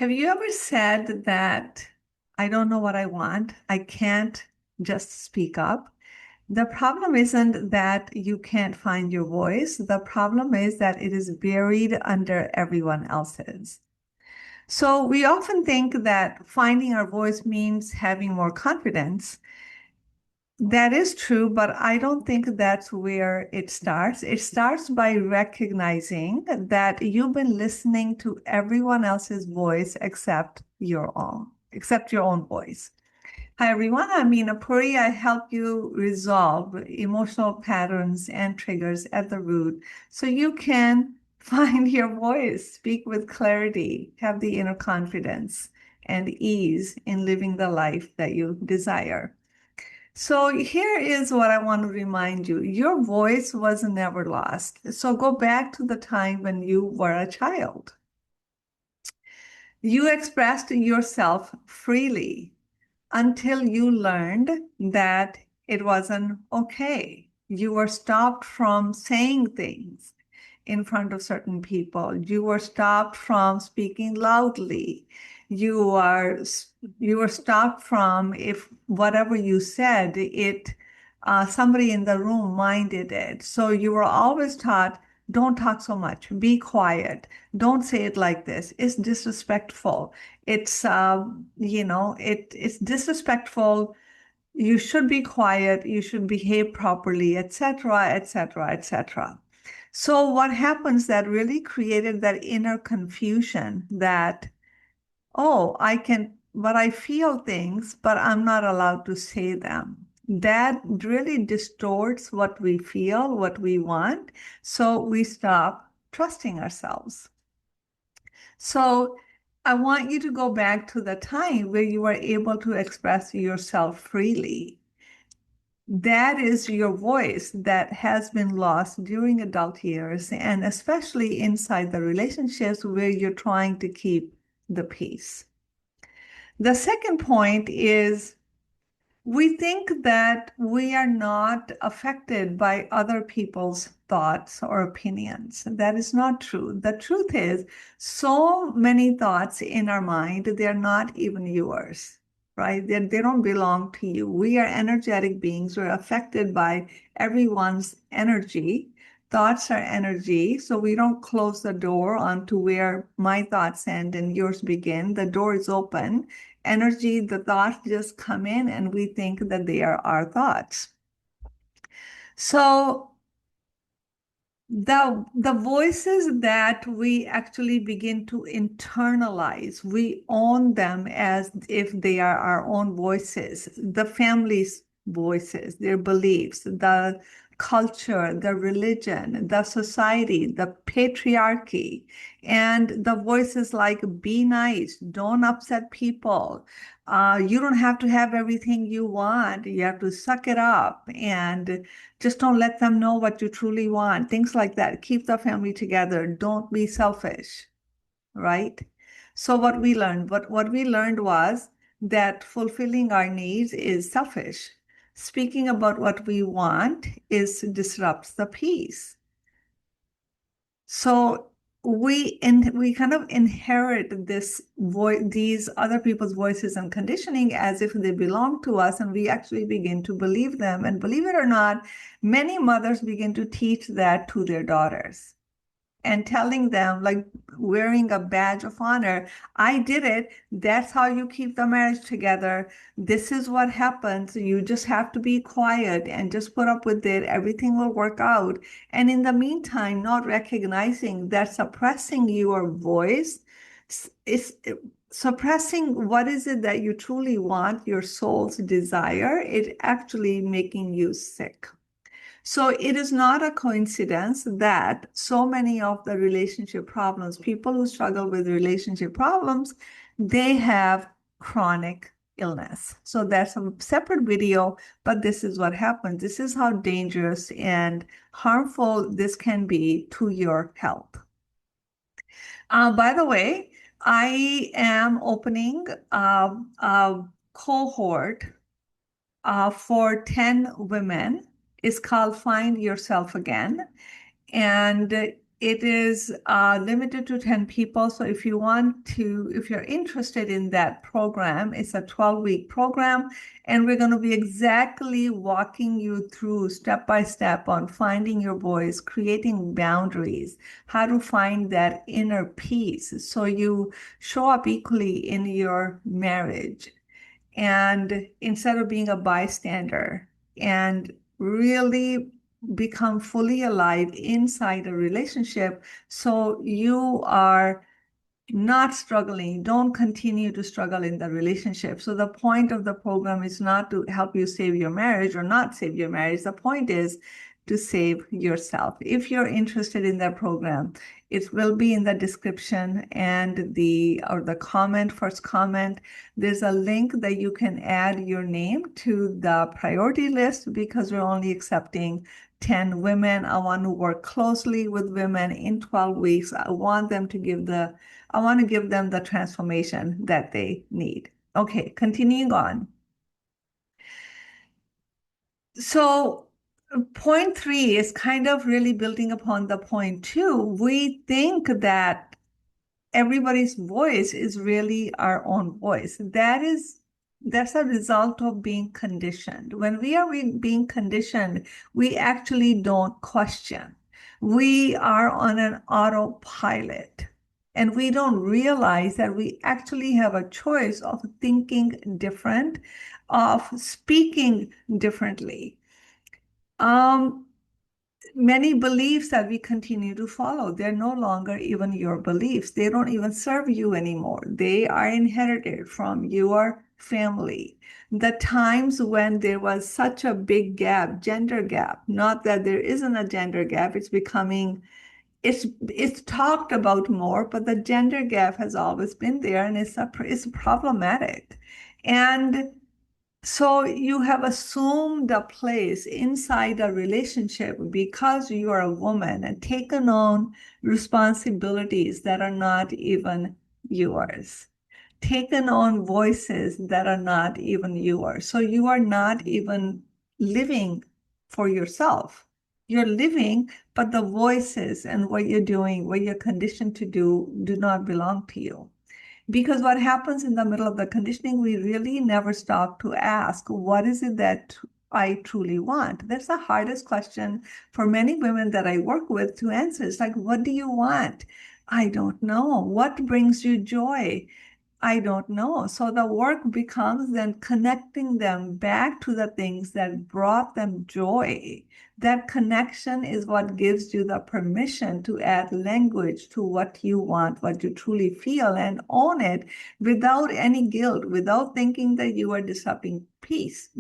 Have you ever said that I don't know what I want? I can't just speak up. The problem isn't that you can't find your voice. The problem is that it is buried under everyone else's. So we often think that finding our voice means having more confidence. That is true, but I don't think that's where it starts. It starts by recognizing that you've been listening to everyone else's voice except your own voice. Hi, everyone. I'm Meena Puri. I help you resolve emotional patterns and triggers at the root so you can find your voice, speak with clarity, have the inner confidence and ease in living the life that you desire. So here is what I want to remind you. Your voice was never lost. So go back to the time when you were a child. You expressed yourself freely until you learned that it wasn't okay. You were stopped from saying things in front of certain people. You were stopped from speaking loudly. You are you were stopped from if whatever you said, it somebody in the room minded it. So you were always taught, don't talk so much, be quiet, don't say it like this. It's disrespectful. It's disrespectful. You should be quiet, you should behave properly, etc., etc., etc. So what happens that really created that inner confusion that, oh, but I feel things, but I'm not allowed to say them. That really distorts what we feel, what we want. So we stop trusting ourselves. So I want you to go back to the time where you were able to express yourself freely. That is your voice that has been lost during adult years, and especially inside the relationships where you're trying to keep the peace. The second point is we think that we are not affected by other people's thoughts or opinions. That is not true. The truth is, so many thoughts in our mind, they're not even yours, right? They don't belong to you. We are energetic beings. We're affected by everyone's energy. Thoughts are energy. So we don't close the door onto where my thoughts end and yours begin. The door is open. Energy, the thoughts just come in and we think that they are our thoughts. So the voices that we actually begin to internalize, we own them as if they are our own voices, the family's voices, their beliefs, the culture, the religion, the society, the patriarchy, and the voices like be nice, don't upset people. You don't have to have everything you want. You have to suck it up and just don't let them know what you truly want. Things like that. Keep the family together. Don't be selfish, right? So what we learned was that fulfilling our needs is selfish. Speaking about what we want is disrupts the peace. So we kind of inherit these other people's voices and conditioning as if they belong to us, and we actually begin to believe them. And believe it or not, many mothers begin to teach that to their daughters and telling them, like wearing a badge of honor, I did it. That's how you keep the marriage together. This is what happens. You just have to be quiet and just put up with it. Everything will work out. And in the meantime, not recognizing that suppressing your voice is suppressing what is it that you truly want, your soul's desire, it actually making you sick. So it is not a coincidence that so many of the relationship problems, people who struggle with relationship problems, they have chronic illness. So that's a separate video, but this is what happens. This is how dangerous and harmful this can be to your health. By the way, I am opening a cohort for 10 women. Is called Find Yourself Again. And It is limited to 10 people. So if you're interested in that program, it's a 12-week program, and we're going to be exactly walking you through step by step on finding your voice, creating boundaries, how to find that inner peace so you show up equally in your marriage. And instead of being a bystander and really become fully alive inside a relationship, so you are not struggling, don't continue to struggle in the relationship. So the point of the program is not to help you save your marriage or not save your marriage. The point is to save yourself. If you're interested in that program, it will be in the description and the comment, first comment. There's a link that you can add your name to the priority list because we're only accepting 10 women. I want to work closely with women in 12 weeks. I want to give them the transformation that they need. Okay, continuing on. So, point three is kind of really building upon the point two. We think that everybody's voice is really our own voice. That's a result of being conditioned. When we are being conditioned, we actually don't question. We are on an autopilot, and we don't realize that we actually have a choice of thinking different, of speaking differently. Um, Many beliefs that we continue to follow, they're no longer even your beliefs. They don't even serve you anymore. They are inherited from your family. The times when there was such a big gap, gender gap, not that there isn't a gender gap, it's talked about more, but the gender gap has always been there, and it's problematic. And so you have assumed a place inside a relationship because you are a woman and taken on responsibilities that are not even yours, taken on voices that are not even yours. So you are not even living for yourself. You're living, but the voices and what you're doing, what you're conditioned to do not belong to you. Because what happens in the middle of the conditioning, we really never stop to ask, what is it that I truly want? That's the hardest question for many women that I work with to answer. It's like, what do you want? I don't know. What brings you joy? I don't know. So the work becomes then connecting them back to the things that brought them joy. That connection is what gives you the permission to add language to what you want, what you truly feel, and own it without any guilt, without thinking that you are disrupting peace.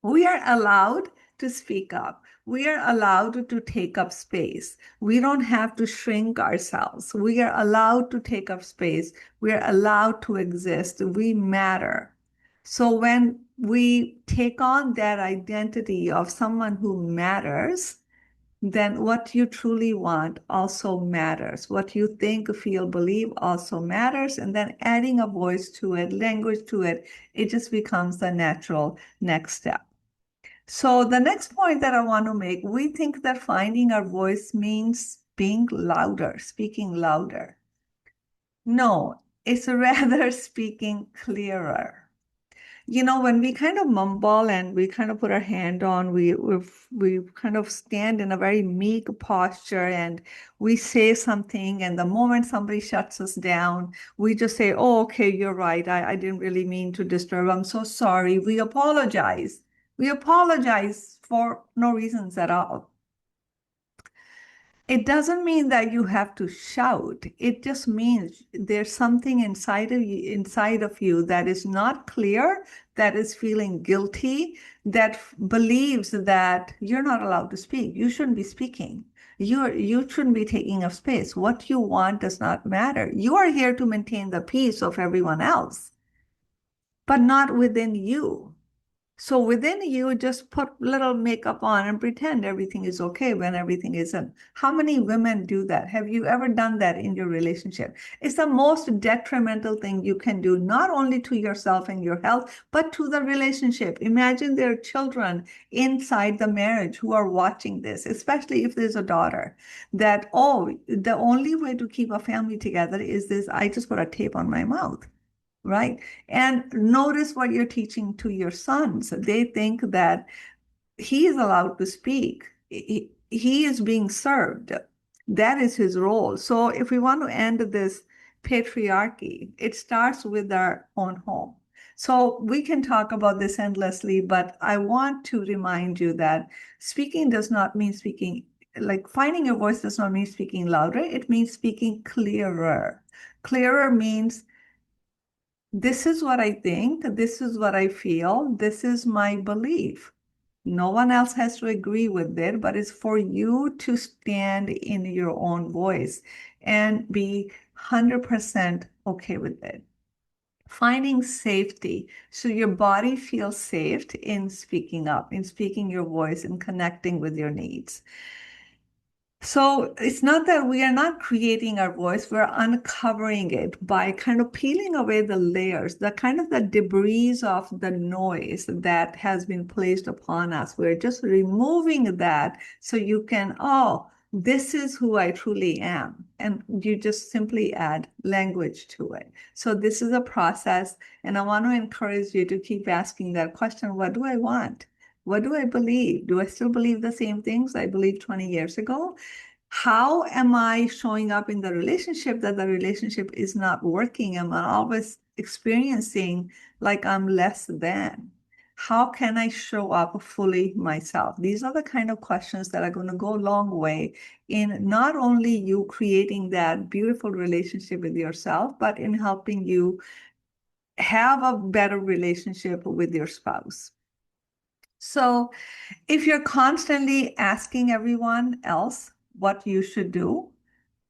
We are allowed to speak up. We are allowed to take up space. We don't have to shrink ourselves. We are allowed to take up space. We are allowed to exist. We matter. So when we take on that identity of someone who matters, then what you truly want also matters. What you think, feel, believe also matters. And then adding a voice to it, language to it, it just becomes the natural next step. So the next point that I want to make, we think that finding our voice means being louder, speaking louder. No, it's rather speaking clearer. When we kind of mumble and we kind of put our hand on, we kind of stand in a very meek posture and we say something, and the moment somebody shuts us down, we just say, "Oh, okay, you're right. I didn't really mean to disturb. I'm so sorry." We apologize. We apologize for no reasons at all. It doesn't mean that you have to shout. It just means there's something inside of you that is not clear, that is feeling guilty, that believes that you're not allowed to speak. You shouldn't be speaking. You shouldn't be taking up space. What you want does not matter. You are here to maintain the peace of everyone else, but not within you. So within you, just put little makeup on and pretend everything is okay when everything isn't. How many women do that? Have you ever done that in your relationship? It's the most detrimental thing you can do, not only to yourself and your health, but to the relationship. Imagine there are children inside the marriage who are watching this, especially if there's a daughter, that, oh, the only way to keep a family together is this, I just put a tape on my mouth. Right. And notice what you're teaching to your sons. They think that he is allowed to speak. He is being served. That is his role. So if we want to end this patriarchy, it starts with our own home. So we can talk about this endlessly, but I want to remind you that speaking does not mean speaking, like finding your voice does not mean speaking louder. It means speaking clearer. Clearer means this is what I think, this is what I feel, this is my belief. No one else has to agree with it, but it's for you to stand in your own voice and be 100% okay with it. Finding safety so your body feels safe in speaking up, in speaking your voice, and connecting with your needs. So it's not that we are not creating our voice, we're uncovering it by kind of peeling away the layers, the kind of the debris of the noise that has been placed upon us. We're just removing that so you can, oh, this is who I truly am. And you just simply add language to it. So this is a process. And I want to encourage you to keep asking that question, what do I want? What do I believe? Do I still believe the same things I believed 20 years ago? How am I showing up in the relationship that the relationship is not working? Am I always experiencing like I'm less than? How can I show up fully myself? These are the kind of questions that are going to go a long way in not only you creating that beautiful relationship with yourself, but in helping you have a better relationship with your spouse. So if you're constantly asking everyone else what you should do,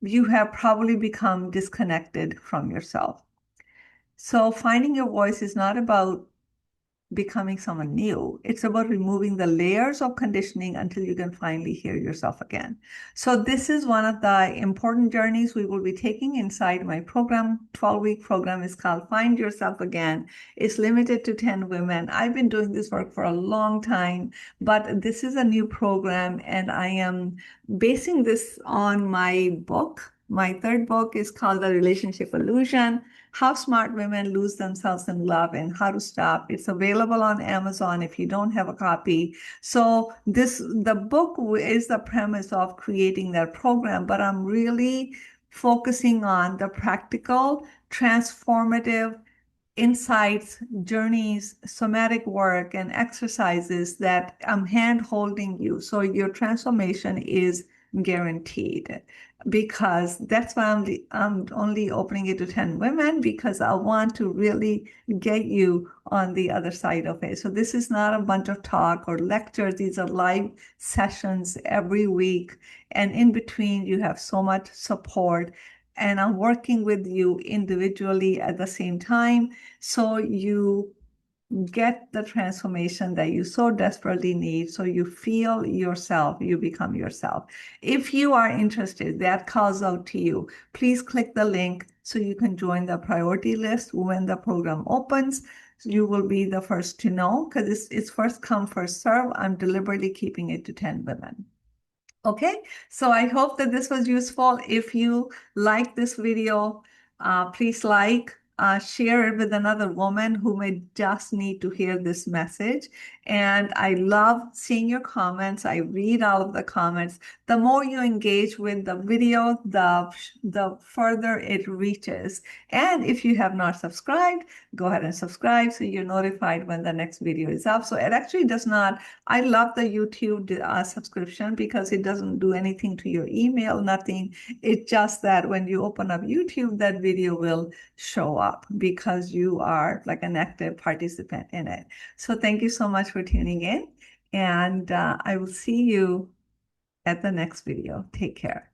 you have probably become disconnected from yourself. So finding your voice is not about becoming someone new. It's about removing the layers of conditioning until you can finally hear yourself again. So this is one of the important journeys we will be taking inside my program. 12-week program is called Find Yourself Again. It's limited to 10 women. I've been doing this work for a long time, but this is a new program and I am basing this on my book. My third book is called The Relationship Illusion: How Smart Women Lose Themselves in Love and How to Stop. It's available on Amazon if you don't have a copy. So the book is the premise of creating that program, but I'm really focusing on the practical, transformative insights, journeys, somatic work, and exercises that I'm hand holding you. So your transformation is guaranteed, because that's why I'm only opening it to 10 women, because I want to really get you on the other side of it. So this is not a bunch of talk or lectures. These are live sessions every week. And in between, you have so much support. And I'm working with you individually at the same time, so you get the transformation that you so desperately need, so you feel yourself, you become yourself. If you are interested, that calls out to you, please click the link so you can join the priority list when the program opens. You will be the first to know, because it's first come, first serve. I'm deliberately keeping it to 10 women. Okay, so I hope that this was useful. If you like this video, please share it with another woman who may just need to hear this message. And I love seeing your comments. I read all of the comments. The more you engage with the video, the further it reaches. And if you have not subscribed, go ahead and subscribe so you're notified when the next video is up. So it actually does not, I love the YouTube subscription because it doesn't do anything to your email, nothing. It's just that when you open up YouTube, that video will show up because you are like an active participant in it. So thank you so much for tuning in, and I will see you at the next video. Take care.